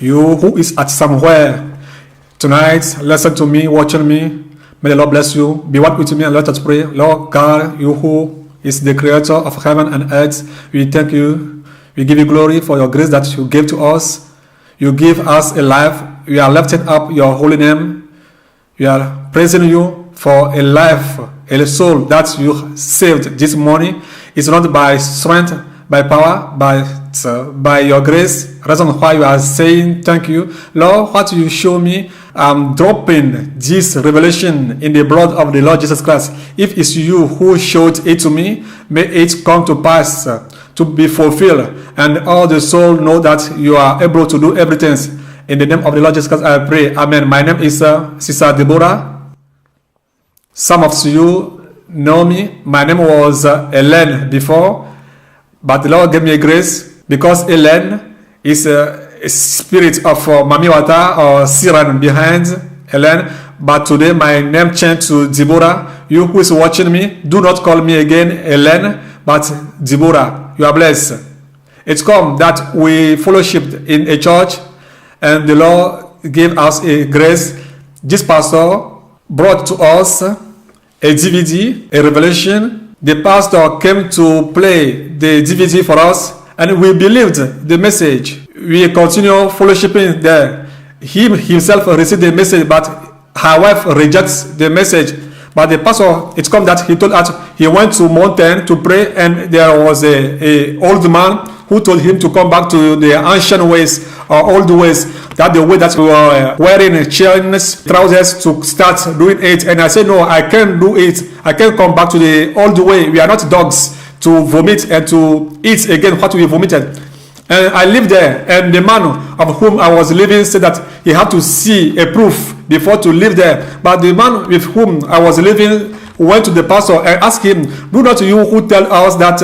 You who is at somewhere tonight, listen to me, watching me. May the Lord bless you. Be one with me and let us pray. Lord God, you who is the creator of heaven and earth, we thank you. We give you glory for your grace that you gave to us. You give us a life. We are lifting up your holy name. We are praising you for a life, a soul that you saved this morning. It's not by strength, by power, by your grace. Reason why you are saying thank you. Lord, what you show me, I'm dropping this revelation in the blood of the Lord Jesus Christ. If it's you who showed it to me, may it come to pass, to be fulfilled, and all the soul know that you are able to do everything. In the name of the Lord Jesus Christ, I pray. Amen. My name is Sister Deborah. Some of you know me. My name was Helen before, but the Lord gave me a grace because Helen is a spirit of Mami Wata or Siran behind Helen. But today my name changed to Deborah. You who is watching me, do not call me again Helen, but Deborah. You are blessed. It's come that we fellowshiped in a church, and the Lord gave us a grace. This pastor brought to us a DVD, a revelation. The pastor came to play the DVD for us, and we believed the message. We continue fellowshipping there. He himself received the message, but her wife rejects the message. But the pastor, it's come that he told us he went to mountain to pray, and there was a old man who told him to come back to the ancient ways or old ways, that the way that we were wearing chains, trousers to start doing it. And I said, no, I can't do it. I can't come back to the old way. We are not dogs to vomit and to eat again what we vomited. And I lived there, and the man of whom I was living said that he had to see a proof before to live there. But the man with whom I was living went to the pastor and asked him, do not you who tell us that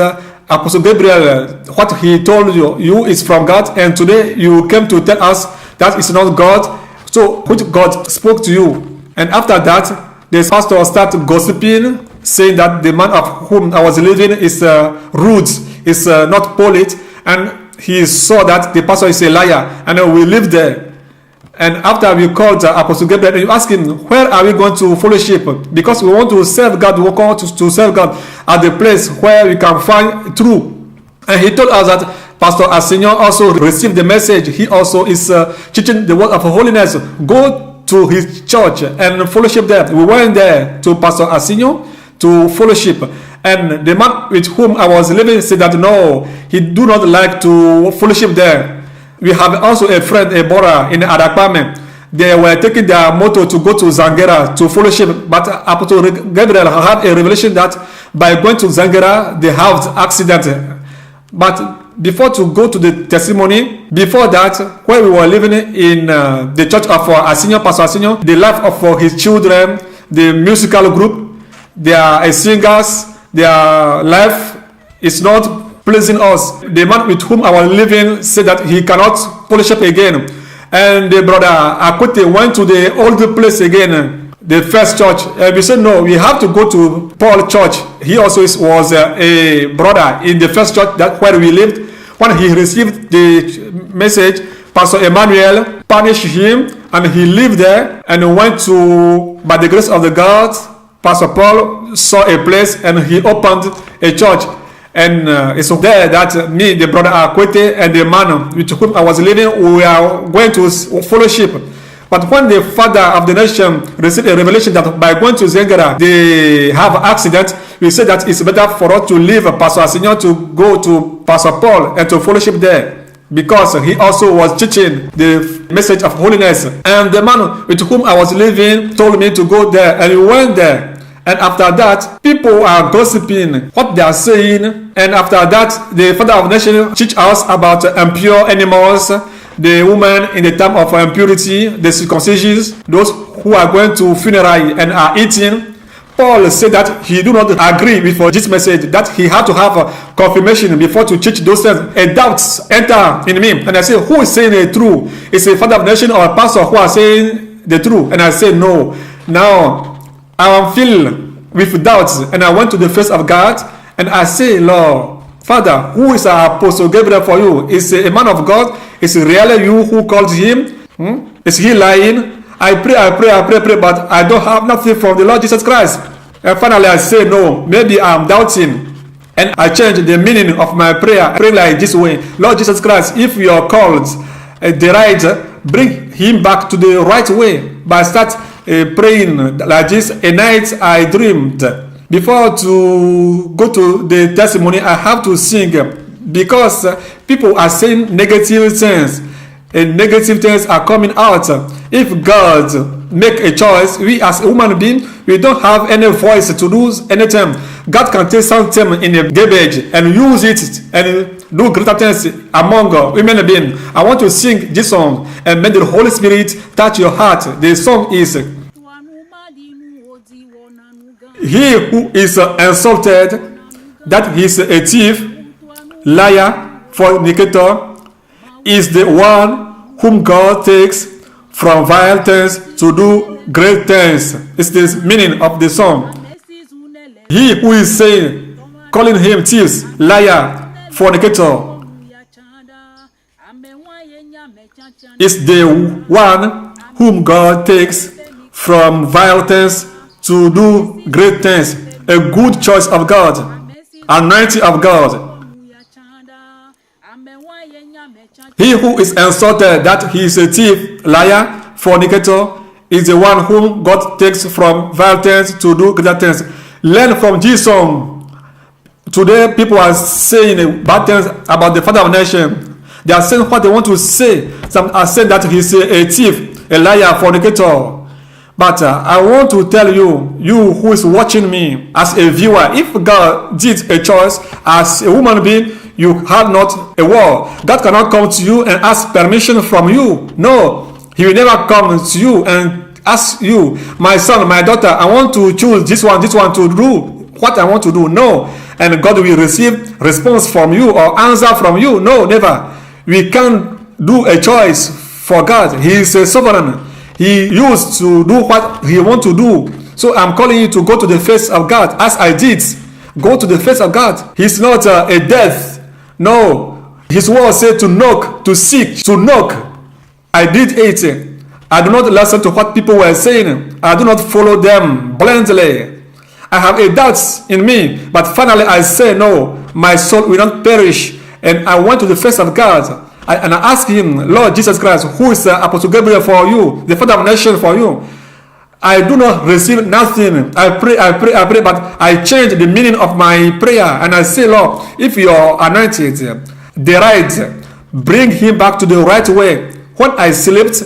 Apostle Gabriel, what he told you is from God, and today you came to tell us that it's not God. So which God spoke to you? And after that, the pastor started gossiping, saying that the man of whom I was living is rude, is not polite, and he saw that the pastor is a liar, and we lived there. And after we called Apostle Gabriel, and you asked him, where are we going to fellowship? Because we want to serve God, we want to serve God at the place where we can find truth. And he told us that Pastor Arsenio also received the message. He also is teaching the word of holiness. Go to his church and fellowship there. We went there to Pastor Arsenio to fellowship. And the man with whom I was living said that no, he do not like to fellowship there. We have also a friend, a brother in Adakpame. They were taking their motor to go to Zangera to fellowship, but Apostle Gabriel had a revelation that by going to Zangera, they have accident. But before to go to the testimony, before that, when we were living in the church of Arsenio, Pastor Arsenio, the life of his children, the musical group, they are singers, their life is not pleasing us. The man with whom I was living said that he cannot fellowship again. And the brother Akwete went to the old place again, the first church. And we said, no, we have to go to Paul Church. He also was a brother in the first church that where we lived. When he received the message, Pastor Emmanuel punished him, and he lived there and went to, by the grace of the God, Pastor Paul saw a place and he opened a church. And it's there that me, the brother Akwete, and the man with whom I was living, we are going to fellowship. But when the father of the nation received a revelation that by going to Zengera, they have accident, we said that it's better for us to leave Pastor Arsenio to go to Pastor Paul and to fellowship there, because he also was teaching the message of holiness. And the man with whom I was living told me to go there, and we went there. And after that, people are gossiping what they are saying. And after that, the father of the nation teach us about impure animals, the women in the time of impurity, the circumcisions, those who are going to funeral and are eating. Paul said that he do not agree with this message, that he had to have a confirmation before to teach those things. A doubt enter in me. And I say, who is saying the truth? Is a father of the nation or a pastor who are saying the truth? And I say, no. Now, I am filled with doubts, and I went to the face of God, and I say, Lord, Father, who is Apostle Gabriel for you? Is a man of God? Is it really you who called him? Is he lying? I pray, but I don't have nothing from the Lord Jesus Christ. And finally I say, no, maybe I'm doubting. And I change the meaning of my prayer. I pray like this way: Lord Jesus Christ, if you are called the right, bring him back to the right way. By start praying like this. A night I dreamed. Before to go to the testimony, I have to sing, because people are saying negative things, and negative things are coming out. If God make a choice, we as a human being, we don't have any voice to do anything. God can take something in a garbage and use it and do greater things among human beings. I want to sing this song and make the Holy Spirit touch your heart. The song is, he who is insulted, that he is a thief, liar, fornicator, is the one whom God takes from vile things to do great things. It's the meaning of the song. He who is saying, calling him thieves, liar, fornicator, is the one whom God takes from vile things to do great things. A good choice of God, anointing of God. He who is insulted that he is a thief, liar, fornicator, is the one whom God takes from vile things to do greater things. Learn from this song. Today people are saying bad things about the father of nation. They are saying what they want to say. Some are saying that he is a thief, a liar, fornicator. But I want to tell you, you who is watching me as a viewer, if God did a choice as a human being, you have not a word. God cannot come to you and ask permission from you. No, he will never come to you and ask you, my son, my daughter, I want to choose this one to do what I want to do. No, and God will receive response from you or answer from you. No, never. We can't do a choice for God. He is a sovereign. He used to do what he wants to do. So I'm calling you to go to the face of God as I did. Go to the face of God. He's not a death. No. His word said to knock, to seek, to knock. I did it. I do not listen to what people were saying. I do not follow them blindly. I have a doubt in me. But finally I say, no, my soul will not perish. And I went to the face of God. And I asked him, Lord Jesus Christ, who is Apostle Gabriel for you, the father of nation for you? I do not receive nothing. I pray, but I change the meaning of my prayer. And I say, Lord, if you are anointed, the right, bring him back to the right way. When I slept,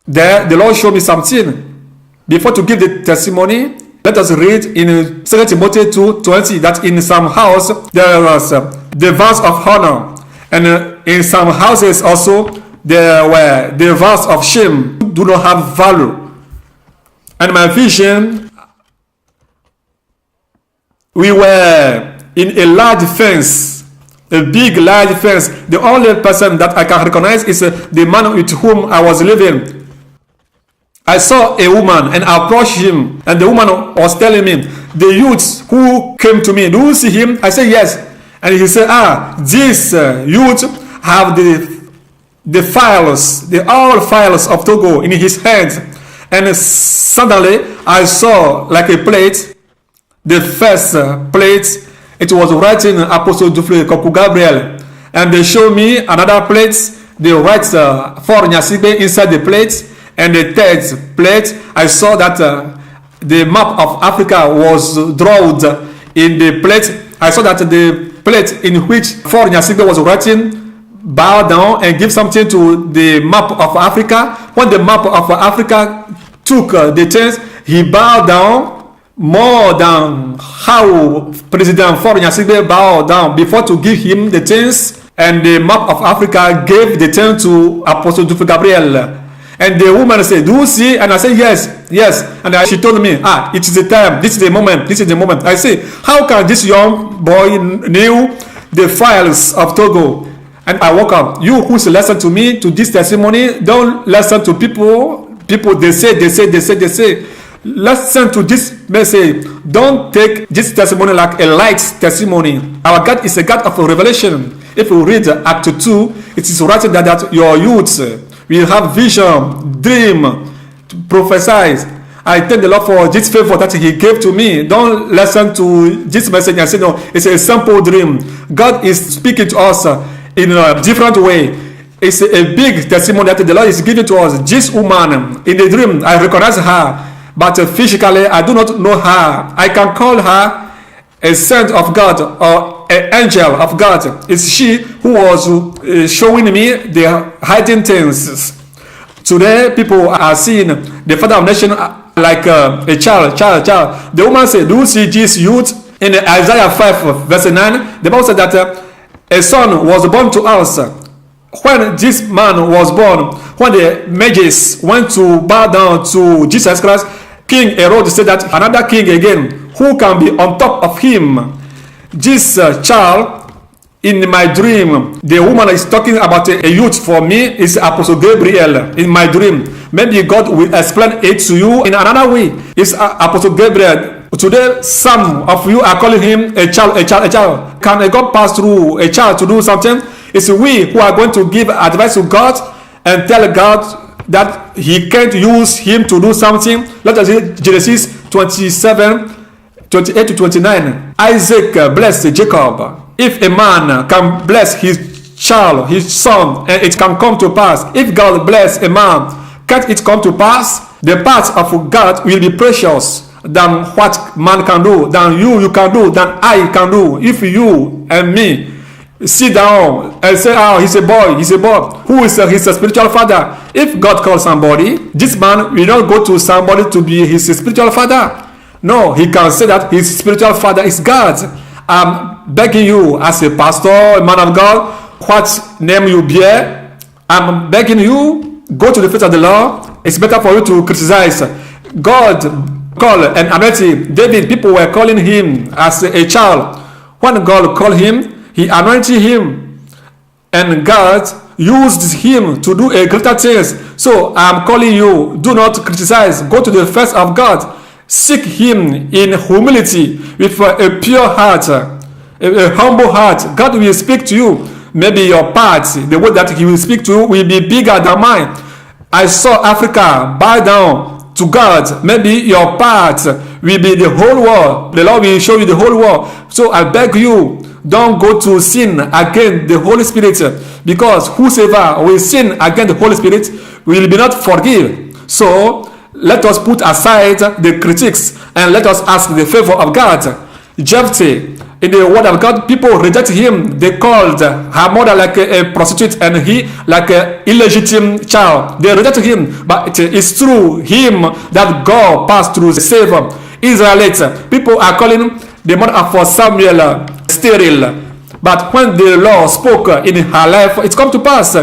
there the Lord showed me something. Before to give the testimony, let us read in 2 Timothy 2:20 that in some house there was the vows of honor. And in some houses also, there were the vows of shame, do not have value. And my vision, we were in a large fence, a big large fence. The only person that I can recognize is the man with whom I was living. I saw a woman and I approached him, and the woman was telling me, the youth who came to me, do you see him? I said, yes. And he said, this youth have the files, all files of Togo in his hands. And suddenly I saw like a plate, the first plate, it was writing Apostle Dufle Koku Gabriel. And they showed me another plate, they write for Nyasibe inside the plate. And the third plate, I saw that the map of Africa was drawn in the plate. I saw that the plate in which for Nyasibe was writing, bow down and give something to the map of Africa. When the map of Africa took the things, he bowed down more than how President For Nyasibe bowed down before to give him the things. And the map of Africa gave the things to Apostle Dufle Gabriel. And the woman said, do you see? And I said, yes. And she told me, it is the time, this is the moment. I say, how can this young boy knew the files of Togo? And I woke up. You who listen to me, to this testimony, don't listen to people. People, they say. Listen to this message. Don't take this testimony like a light testimony. Our God is a God of revelation. If we read Act 2, it is written that your youth will have vision, dream, prophesy. I thank the Lord for this favor that He gave to me. Don't listen to this message and say, no, it's a simple dream. God is speaking to us in a different way. It's a big testimony that the Lord is giving to us. This woman, in the dream, I recognize her, but physically, I do not know her. I can call her a saint of God or an angel of God. It's she who was showing me the hiding things. Today, people are seeing the Father of Nation like a child. The woman said, do you see this youth? In Isaiah 5 verse 9, the Bible said that a son was born to us. When this man was born, when the mages went to bow down to Jesus Christ, King Herod said that another king again, who can be on top of him? This child, in my dream, the woman is talking about a youth for me is Apostle Gabriel in my dream. Maybe God will explain it to you in another way. It's Apostle Gabriel. Today, some of you are calling him a child. Can a God pass through a child to do something? It's we who are going to give advice to God and tell God that He can't use him to do something. Let us read Genesis 27, 28 to 29. Isaac blessed Jacob. If a man can bless his child, his son, and it can come to pass, if God bless a man, can't it come to pass? The path of God will be precious than what man can do, than you can do, than I can do. If you and me sit down and say, oh, he's a boy, who is his spiritual father? If God calls somebody, this man will not go to somebody to be his spiritual father. No, he can say that his spiritual father is God. I'm begging you as a pastor, a man of God, what name you bear, I'm begging you, go to the face of the Lord. It's better for you to criticize. God called and anointed David. People were calling him as a child. When God called him, He anointed him, and God used him to do a greater things. So I'm calling you, do not criticize. Go to the face of God. Seek Him in humility with a pure heart, a humble heart. God will speak to you. Maybe your part, the way that He will speak to you will be bigger than mine. I saw Africa bow down to God. Maybe your part will be the whole world. The Lord will show you the whole world. So I beg you, don't go to sin against the Holy Spirit, because whosoever will sin against the Holy Spirit will be not forgiven. So let us put aside the critics and let us ask the favor of God. Jephthah, in the word of God, people reject him. They called her mother like a prostitute and he like an illegitimate child. They reject him, but it is through him that God passed through the Savior. Israelites, people are calling the mother of Samuel sterile, but when the Lord spoke in her life, it come to pass.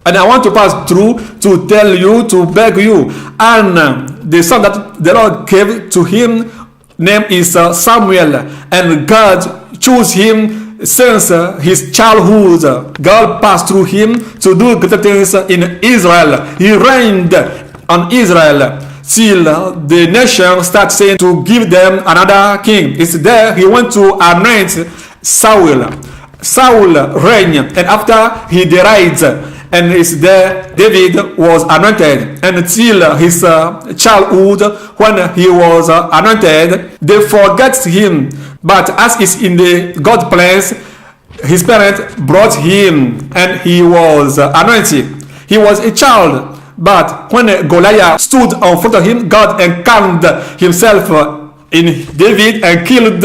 And I want to pass through to tell you, to beg you, and the son that the Lord gave to him, name is Samuel, and God chose him since his childhood. God passed through him to do greater things in Israel. He reigned on Israel till the nation started saying to give them another king. It's there he went to anoint Saul. Saul reigned, and after he died, and it's there David was anointed, and until his childhood, when he was anointed, they forget him. But as is in the God plans, his parents brought him and he was anointed. He was a child, but when Goliath stood in front of him, God encountered himself in David and killed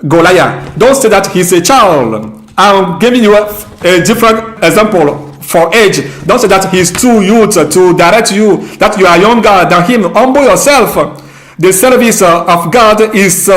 Goliath. Don't say that he's a child. I'm giving you a different example for age. Don't say that he's too youth to direct you, that you are younger than him. Humble yourself. The service of God is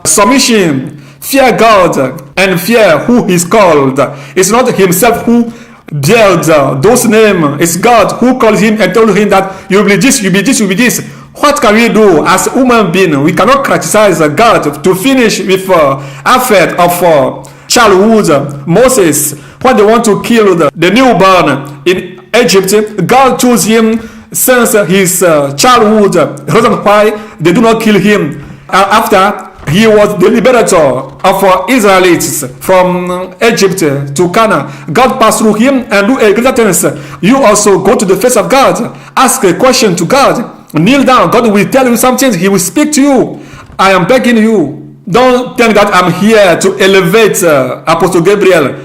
submission. Fear God and fear who He's called. It's not himself who dared those names. It's God who called him and told him that you will be this, you will be this, you will be this. What can we do as a human being? We cannot criticize God to finish with affair of childhood. Moses, when they want to kill the newborn in Egypt, God chose him since his childhood. The reason why they do not kill him. After he was the liberator of Israelites from Egypt to Canaan, God passed through him and do a greater things. You also go to the face of God, ask a question to God, kneel down. God will tell you something. He will speak to you. I am begging you, don't think that I'm here to elevate Apostle Gabriel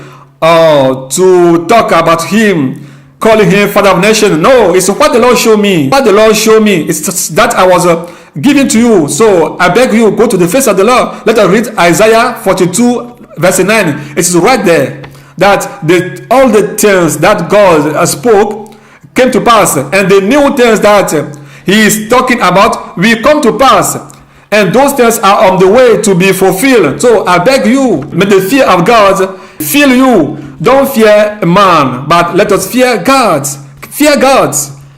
or to talk about him, calling him Father of Nation. No, it's what the Lord showed me. What the Lord showed me is that I was giving to you. So I beg you, go to the face of the Lord. Let us read Isaiah 42 verse 9. It is right there that all the things that God spoke came to pass, and the new things that he is talking about will come to pass, and those things are on the way to be fulfilled. So I beg you, may the fear of God fill you. Don't fear man, but let us fear God. Fear God.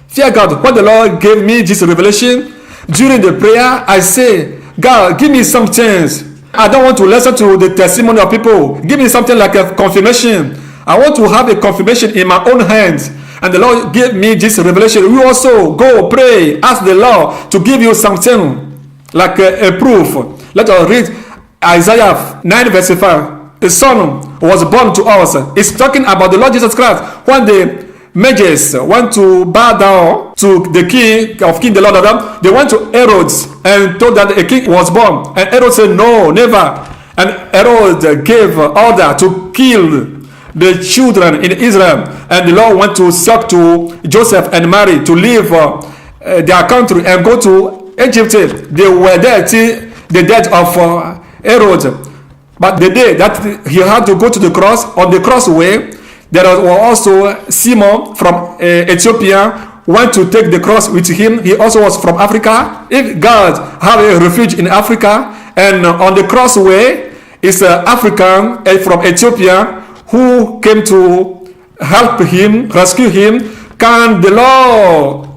Fear God. When the Lord gave me this revelation during the prayer, I say, God, give me some things. I don't want to listen to the testimony of people. Give me something like a confirmation. I want to have a confirmation in my own hands. And the Lord gave me this revelation. You also go pray, ask the Lord to give you something like a proof. Let us read Isaiah 9 verse 5. A son was born to us. It's talking about the Lord Jesus Christ. When the mages want to bow down to the king of King, the Lord of them, they went to Herod and told that a king was born. And Herod said, no, never. And Herod gave order to kill the children in Israel. And the Lord went to talk to Joseph and Mary to leave their country and go to Egypt. They were there till the death of Herod. But the day that he had to go to the cross, on the crossway, there was also Simon from Ethiopia went to take the cross with him. He also was from Africa. If God have a refuge in Africa, and on the crossway is an African from Ethiopia who came to help him, rescue him. Can the Lord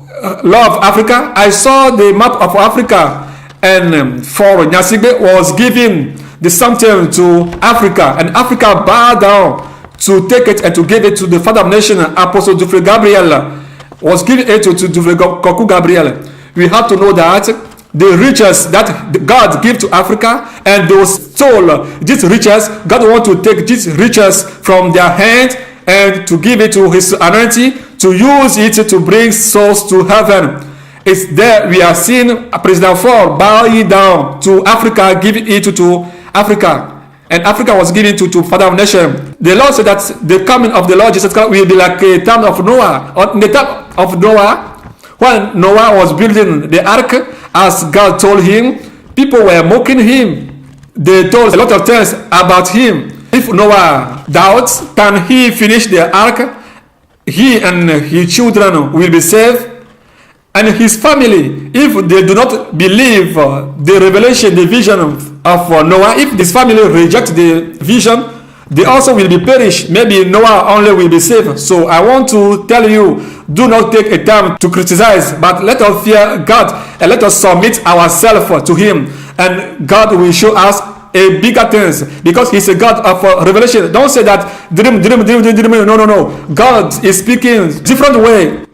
love Africa? I saw the map of Africa, and for Nyasigbe was giving the something to Africa, and Africa bowed down to take it and to give it to the Father of Nation. Apostle Dufresne Gabriel was giving it to Dufresne Koku Gabriel. We have to know that the riches that God gave to Africa, and those stole these riches, God want to take these riches from their hand and to give it to his anointing, to use it to bring souls to heaven. It's there we are seeing President Ford bowing down to Africa, giving it to Africa. And Africa was given to Father of Nation. The Lord said that the coming of the Lord Jesus Christ will be like a time of Noah. In the time of Noah, when Noah was building the ark, as God told him, people were mocking him. They told a lot of things about him. If Noah doubts, can he finish the ark? He and his children will be saved. And his family, if they do not believe the revelation, the vision of Noah, if this family reject the vision, they also will be perished. Maybe Noah only will be saved. So I want to tell you, do not take a time to criticize, but let us fear God and let us submit ourselves to him, and God will show us a bigger things, because he's a God of revelation. Don't say that dream. No. God is speaking different way.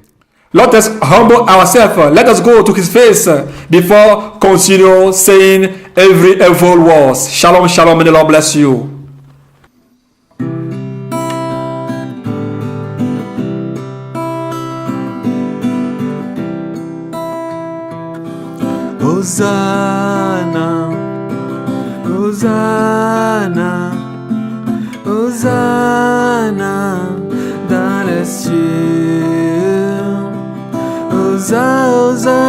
Let us humble ourselves. Let us go to his face before continue saying every evil words. Shalom, shalom, and the Lord bless you. Hosanna, Hosanna, Hosanna dans les cieux. Hosanna,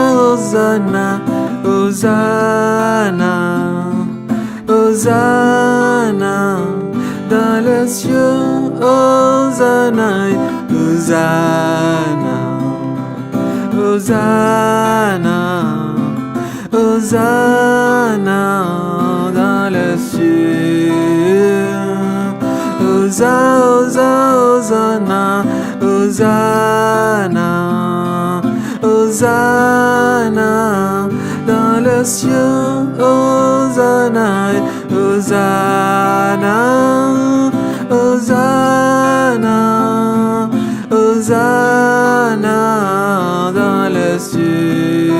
Hosanna, Hosanna dans les cieux. Hosanna, Hosanna, Hosanna, Hosanna dans les cieux. Hosanna, Hosanna, Hosanna dans les cieux. Hosanna, Hosanna, Hosanna, Hosanna dans les cieux.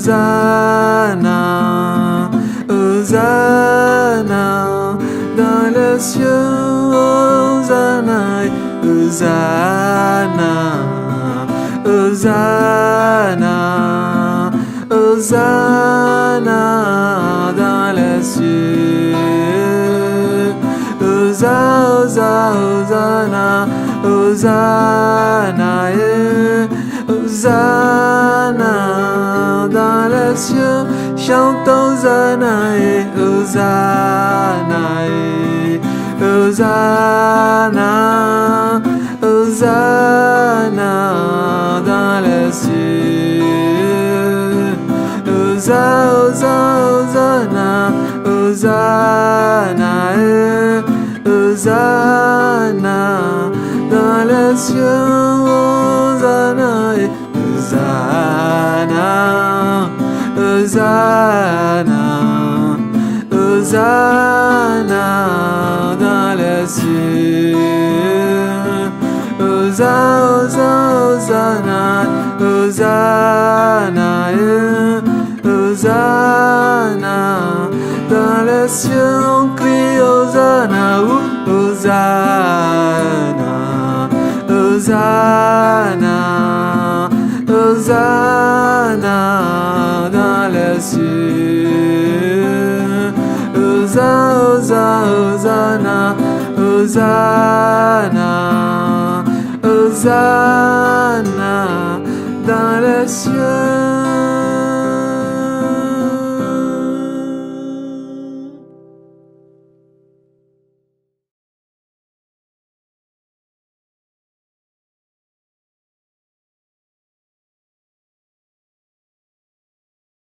Hosanna, Hosanna, dans les cieux, Hosanna, Hosanna, Hosanna, Hosanna, dans les cieux, Hosanna, Hosanna, Hosanna, dans les cieux, chante Hosanna, Hosanna, Hosanna, Hosanna, dans les cieux, Hosanna, Hosanna, Hosanna, dans les cieux, Hosanna, Hosanna, Hosanna, dans les cieux, Hosanna, Hosanna, Hosanna, dans les cieux, on crie Hosanna, Hosanna, Hosanna, Hosanna, dans les cieux, Hosanna, Hosanna, Hosanna, dans les cieux.